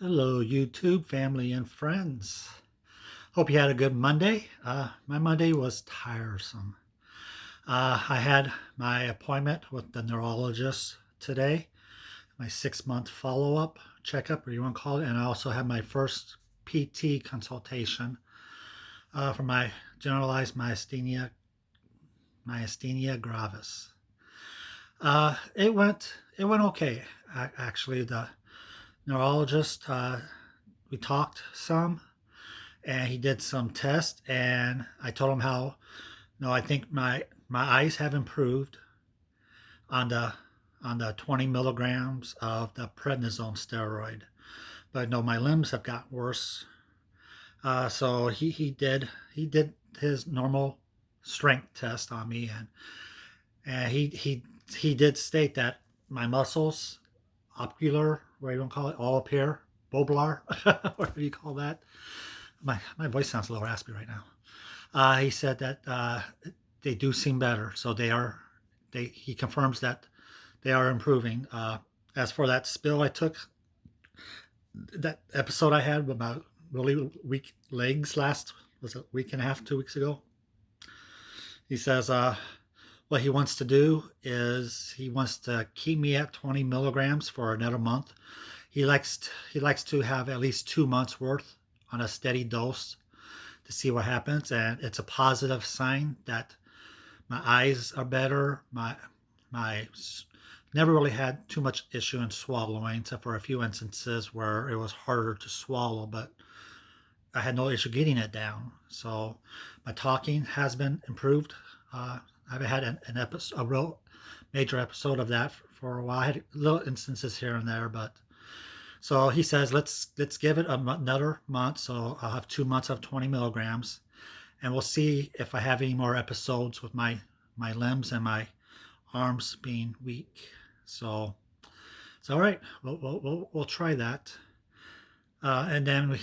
Hello, YouTube family and friends. Hope you had a good Monday. My Monday was tiresome. I had my appointment with the neurologist today, my 6-month follow-up checkup, or you want to call it, and I also had my first PT consultation for my generalized myasthenia gravis. It went okay. Actually, the neurologist we talked some and he did some tests and I told him how no I think my eyes have improved on the 20 milligrams of the prednisone steroid, but no, my limbs have gotten worse. So he did his normal strength test on me, and he did state that my muscles, ocular, what do you want to call it, all up here, bulbar, what do you call that? My voice sounds a little raspy right now. He said that they do seem better, so they are. He confirms that they are improving. As for that spill I took, that episode I had with my really weak legs last was a week and a half, 2 weeks ago. He says what he wants to do is he wants to keep me at 20 milligrams for another month. He likes to have at least 2 months worth on a steady dose to see what happens, and it's a positive sign that my eyes are better. My never really had too much issue in swallowing, except for a few instances where it was harder to swallow, but I had no issue getting it down. So my talking has been improved. I've had an episode, a real major episode of that for a while. I had little instances here and there, but so he says let's give it another month. So I'll have 2 months of 20 milligrams, and we'll see if I have any more episodes with my limbs and my arms being weak. So it's all right. We'll try that. And then we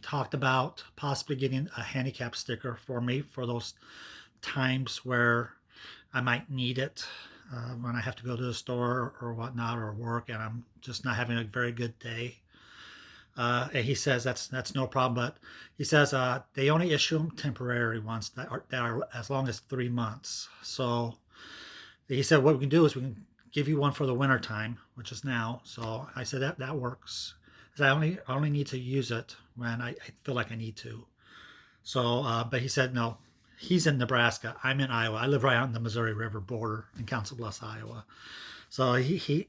talked about possibly getting a handicap sticker for me for those times where I might need it, when I have to go to the store or whatnot or work and I'm just not having a very good day. And he says that's no problem, but he says they only issue them temporary ones that are as long as 3 months. So he said what we can do is we can give you one for the winter time, which is now. So I said that works. 'Cause I only need to use it when I feel like I need to. So, but he said no. He's in Nebraska. I'm in Iowa. I live right on the Missouri River border in Council Bluffs, Iowa. So his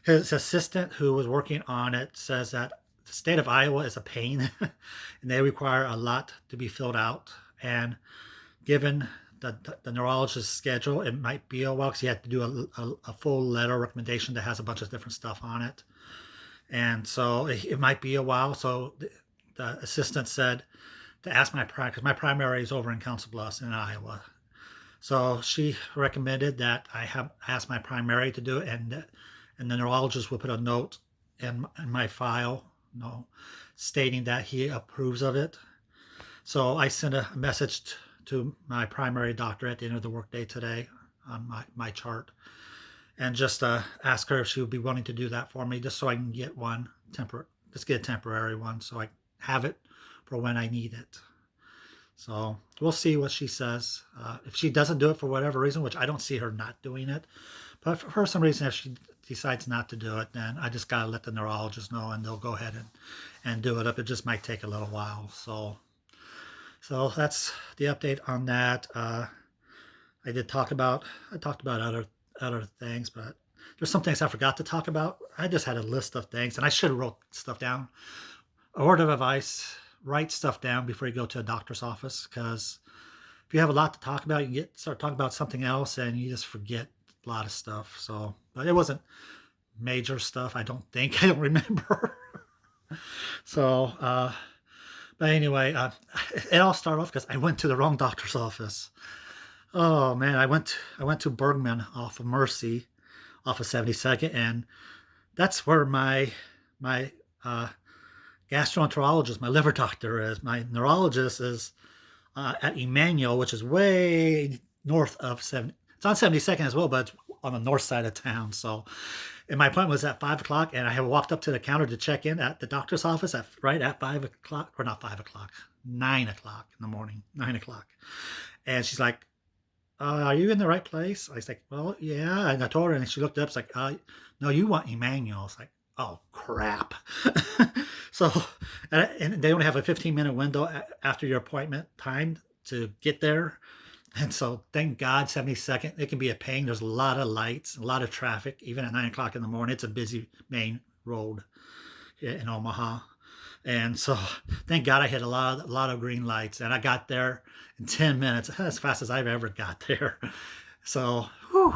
assistant who was working on it says that the state of Iowa is a pain, and they require a lot to be filled out. And given the neurologist's schedule, it might be a while because you have to do a full letter recommendation that has a bunch of different stuff on it. And so it might be a while. So the assistant said to ask because my primary is over in Council Bluffs in Iowa. So she recommended that I have asked my primary to do it, and the neurologist will put a note in my file, stating that he approves of it. So I sent a message to my primary doctor at the end of the workday today on my chart, and just ask her if she would be willing to do that for me, just so I can get just get a temporary one, so I have it for when I need it. So we'll see what she says. If she doesn't do it for whatever reason, which I don't see her not doing it, but for some reason, if she decides not to do it, then I just gotta let the neurologist know, and they'll go ahead and do it up. It just might take a little while. So that's the update on that. I talked about other things, but there's some things I forgot to talk about. I just had a list of things, and I should have wrote stuff down. A word of advice: write stuff down before you go to a doctor's office, because if you have a lot to talk about, you start talking about something else, and you just forget a lot of stuff. So, but it wasn't major stuff. I don't think. I don't remember. So, but anyway, it all started off because I went to the wrong doctor's office. Oh man, I went to Bergman off of Mercy, off of 72nd, and that's where my gastroenterologist, my liver doctor is. My neurologist is at Emmanuel, which is way north of 70. It's on 72nd as well, but it's on the north side of town. So And my appointment was at 5 o'clock, and I had walked up to the counter to check in at the doctor's office at right at 5 o'clock, or not 5 o'clock, 9 o'clock in the morning, 9 o'clock. And she's like, "Are you in the right place?" I was like, "Well, yeah." And I told her, and she looked up. It's like, "No, you want Emmanuel." It's like, "Oh crap!" So, and they only have a 15-minute window after your appointment time to get there. And so, thank God, 72nd. It can be a pain. There's a lot of lights, a lot of traffic, even at 9 o'clock in the morning. It's a busy main road here in Omaha. And so, thank God I hit a lot of green lights, and I got there in 10 minutes, as fast as I've ever got there. So, whew.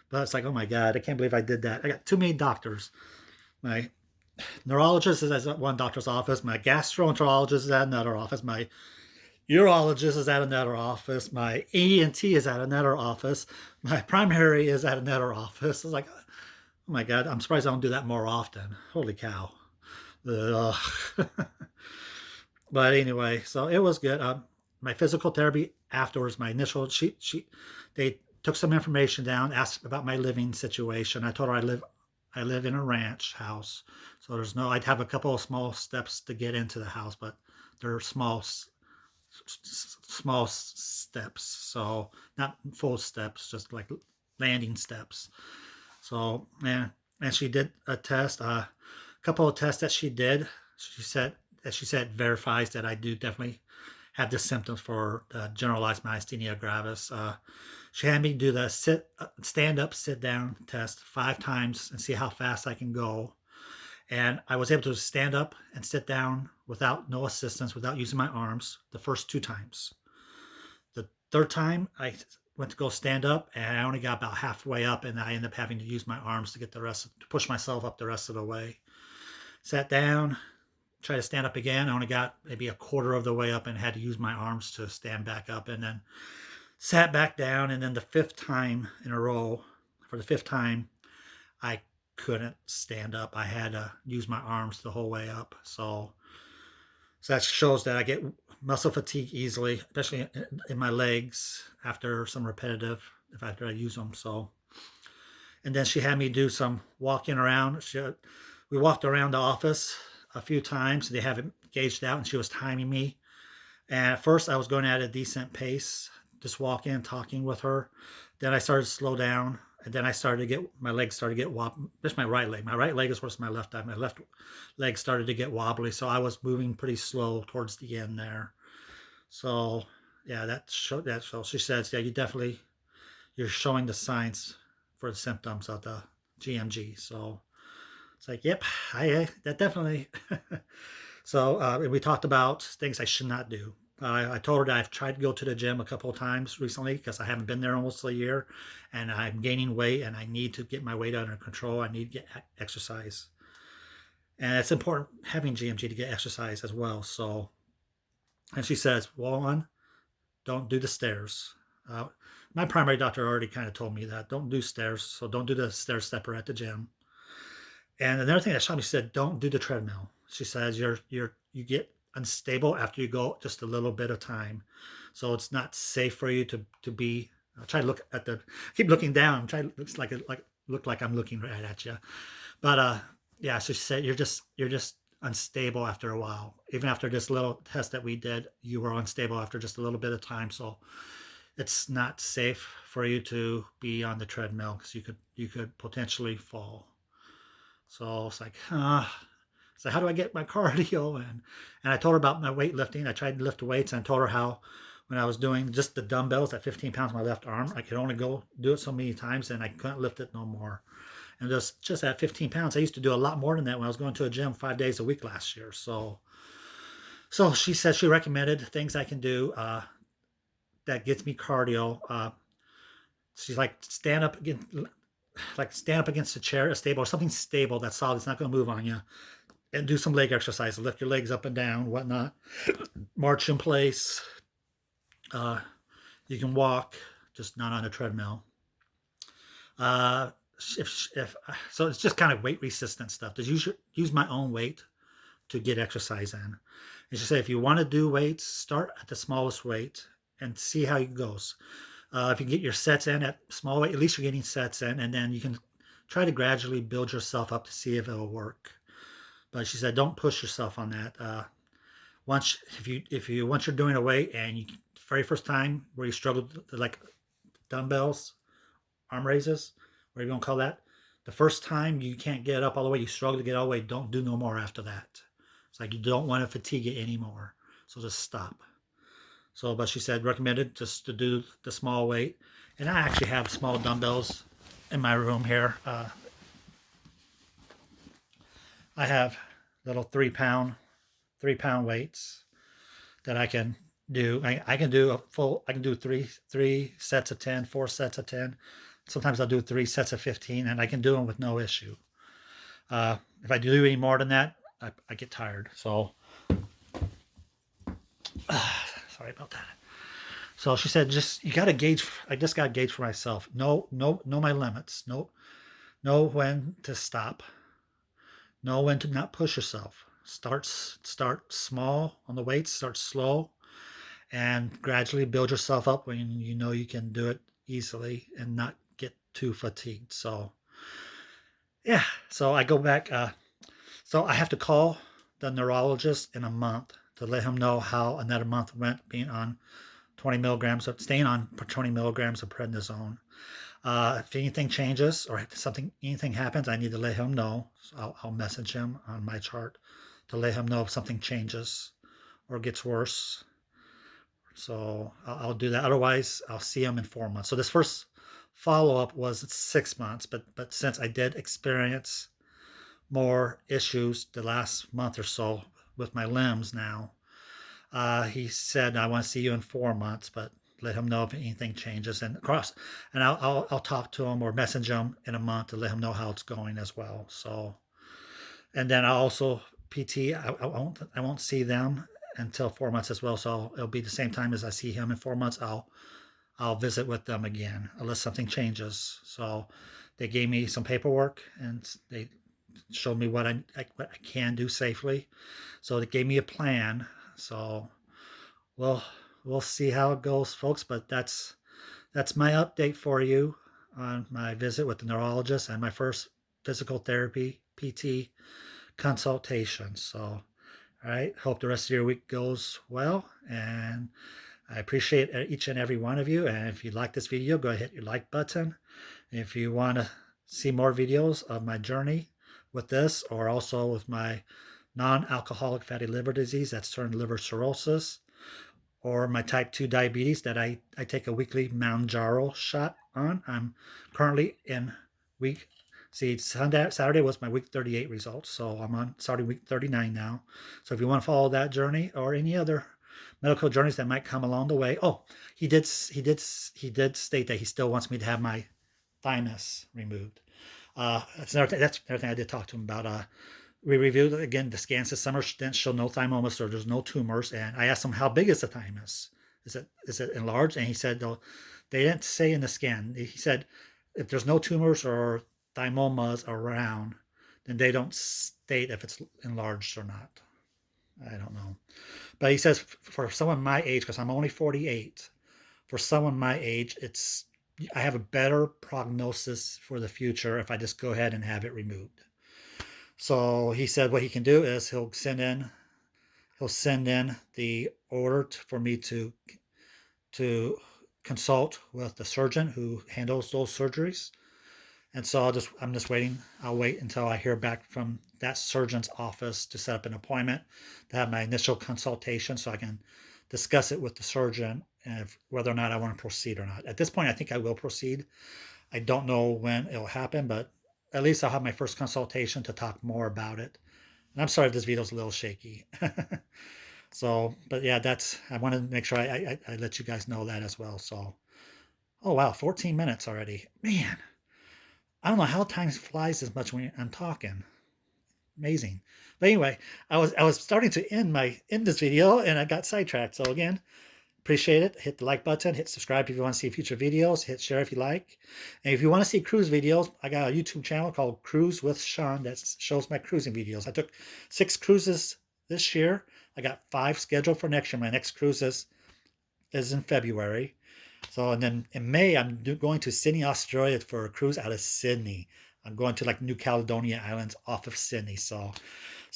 But it's like, oh my God, I can't believe I did that. I got too many doctors. My neurologist is at one doctor's office. My gastroenterologist is at another office. My urologist is at another office. My ENT is at another office. My primary is at another office. It's like, oh my God, I'm surprised I don't do that more often. Holy cow. Ugh. But anyway, so it was good. My physical therapy afterwards, my initial, they took some information down, asked about my living situation. I told her I live in a ranch house, so I'd have a couple of small steps to get into the house, but they're small steps, so not full steps, just like landing steps. So, and she did a test, a couple of tests that she did. She said verifies that I do definitely have the symptoms for generalized myasthenia gravis. She had me do the stand up, sit down test 5 times and see how fast I can go. And I was able to stand up and sit down without no assistance, without using my arms, the first 2 times. The third time, I went to go stand up, and I only got about halfway up, and I ended up having to use my arms to push myself up the rest of the way. Sat down, tried to stand up again. I only got maybe a quarter of the way up and had to use my arms to stand back up, and then sat back down. And then the fifth time in a row, for the fifth time, I couldn't stand up. I had to use my arms the whole way up. So that shows that I get muscle fatigue easily, especially in my legs after some repetitive, after I use them. So, and then she had me do some walking around. We walked around the office a few times. They have it gauged out, and she was timing me. And at first, I was going at a decent pace, just walking, talking with her. Then I started to slow down, and then my legs started to get wobbly. Just my right leg. My right leg is worse than my left leg. My left leg started to get wobbly, so I was moving pretty slow towards the end there. So, yeah, that showed that. So she says, yeah, you're showing the signs for the symptoms of the gMG. So it's like, yep, that definitely. So we talked about things I should not do. I told her that I've tried to go to the gym a couple of times recently because I haven't been there almost a year, and I'm gaining weight, and I need to get my weight under control. I need to get exercise, and it's important having gMG to get exercise as well. So, and she says, well, one, don't do the stairs. Uh, my primary doctor already kind of told me that don't do stairs, so don't do the stair stepper at the gym. And another thing that shocked me, she said, don't do the treadmill. She says you get unstable after you go just a little bit of time, so it's not safe for you to be. I try to look at keep looking down. Try looks like look like I'm looking right at you, but yeah. So she said you're just unstable after a while. Even after this little test that we did, you were unstable after just a little bit of time. So it's not safe for you to be on the treadmill because you could potentially fall. So it's like, so how do I get my cardio? And I told her about my weightlifting. I tried to lift weights, and I told her how when I was doing just the dumbbells at 15 pounds on my left arm, I could only go do it so many times, and I couldn't lift it no more. And just at 15 pounds, I used to do a lot more than that when I was going to a gym 5 days a week last year. So she said she recommended things I can do that gets me cardio. She's like stand up against a chair, a stable, or something stable that's solid. It's not going to move on you, and do some leg exercise. Lift your legs up and down, whatnot. March in place. You can walk, just not on a treadmill. Uh, if so, it's just kind of weight resistant stuff. To use my own weight to get exercise in. And she said, if you want to do weights, start at the smallest weight and see how it goes. If you get your sets in at small weight, at least you're getting sets in, and then you can try to gradually build yourself up to see if it'll work. But she said, don't push yourself on that. Once you're doing a weight and you very first time where you struggled like dumbbells, arm raises, whatever you want to call that, the first time you can't get up all the way, you struggle to get all the way, don't do no more after that. It's like you don't want to fatigue it anymore. So just stop. So, but she said recommended just to do the small weight. And I actually have small dumbbells in my room here. I have little 3 pound weights that I can do. I can do a full. I can do three sets of 10, 4 sets of 10. Sometimes I'll do 3 sets of 15, and I can do them with no issue. If I do any more than that, I get tired. So sorry about that. So she said, just you got to gauge. I just got to gauge for myself. Know my limits. Know when to stop. Know when to not push yourself. Start small on the weights. Start slow, and gradually build yourself up when you know you can do it easily and not get too fatigued. So yeah, so I go back. So I have to call the neurologist in a month to let him know how another month went being on 20 milligrams of staying on 20 milligrams of prednisone. If anything changes or anything happens, I need to let him know. So I'll message him on my chart to let him know if something changes or gets worse. So I'll do that. Otherwise, I'll see him in 4 months. So this first follow-up was 6 months, but since I did experience more issues the last month or so with my limbs now, he said, I want to see you in 4 months, but let him know if anything changes. And I'll talk to him or message him in a month to let him know how it's going as well. So, and then I'll also PT. I won't see them until 4 months as well. So it'll be the same time as I see him in 4 months. I'll visit with them again unless something changes. So they gave me some paperwork and they showed me what I can do safely. So they gave me a plan. So well, we'll see how it goes, folks. But that's my update for you on my visit with the neurologist and my first physical therapy PT consultation. So, all right. Hope the rest of your week goes well. And I appreciate each and every one of you. And if you like this video, go ahead and hit your like button. If you want to see more videos of my journey with this or also with my non-alcoholic fatty liver disease that's turned liver cirrhosis, or my type 2 diabetes that I take a weekly Mounjaro shot on. I'm currently in Saturday was my week 38 results. So I'm starting week 39 now. So if you want to follow that journey or any other medical journeys that might come along the way. Oh, he did state that he still wants me to have my thymus removed. That's another thing I did talk to him about. We reviewed again the scans this summer didn't show no thymomas or there's no tumors, and I asked him how big is the thymus? Is it enlarged? And he said no, they didn't say in the scan. He said if there's no tumors or thymomas around, then they don't state if it's enlarged or not. I don't know, but he says for someone my age, because I'm only 48, for someone my age, I have a better prognosis for the future if I just go ahead and have it removed. So he said what he can do is he'll send in the order for me to consult with the surgeon who handles those surgeries. And so I'm just waiting. I'll wait until I hear back from that surgeon's office to set up an appointment to have my initial consultation so I can discuss it with the surgeon and whether or not I want to proceed or not. At this point, I think I will proceed. I don't know when it'll happen, but at least I'll have my first consultation to talk more about it. And I'm sorry if this video is a little shaky. So, but yeah, I want to make sure I let you guys know that as well. So, oh wow, 14 minutes already. Man, I don't know how time flies as much when I'm talking. Amazing. But anyway, I was starting to end this video and I got sidetracked. So again, appreciate it. Hit the like button, hit subscribe if you want to see future videos, hit share if you like. And if you want to see cruise videos, I got a YouTube channel called Cruise with Sean that shows my cruising videos. I took 6 cruises this year. I got 5 scheduled for next year. My next cruise is in February. So, and then in May, I'm going to Sydney, Australia for a cruise out of Sydney. I'm going to like New Caledonia Islands off of Sydney. So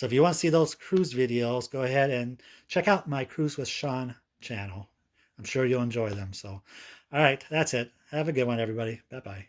if you want to see those cruise videos, go ahead and check out my Cruise with Sean channel. I'm sure you'll enjoy them. So, all right, that's it. Have a good one, everybody. Bye-bye.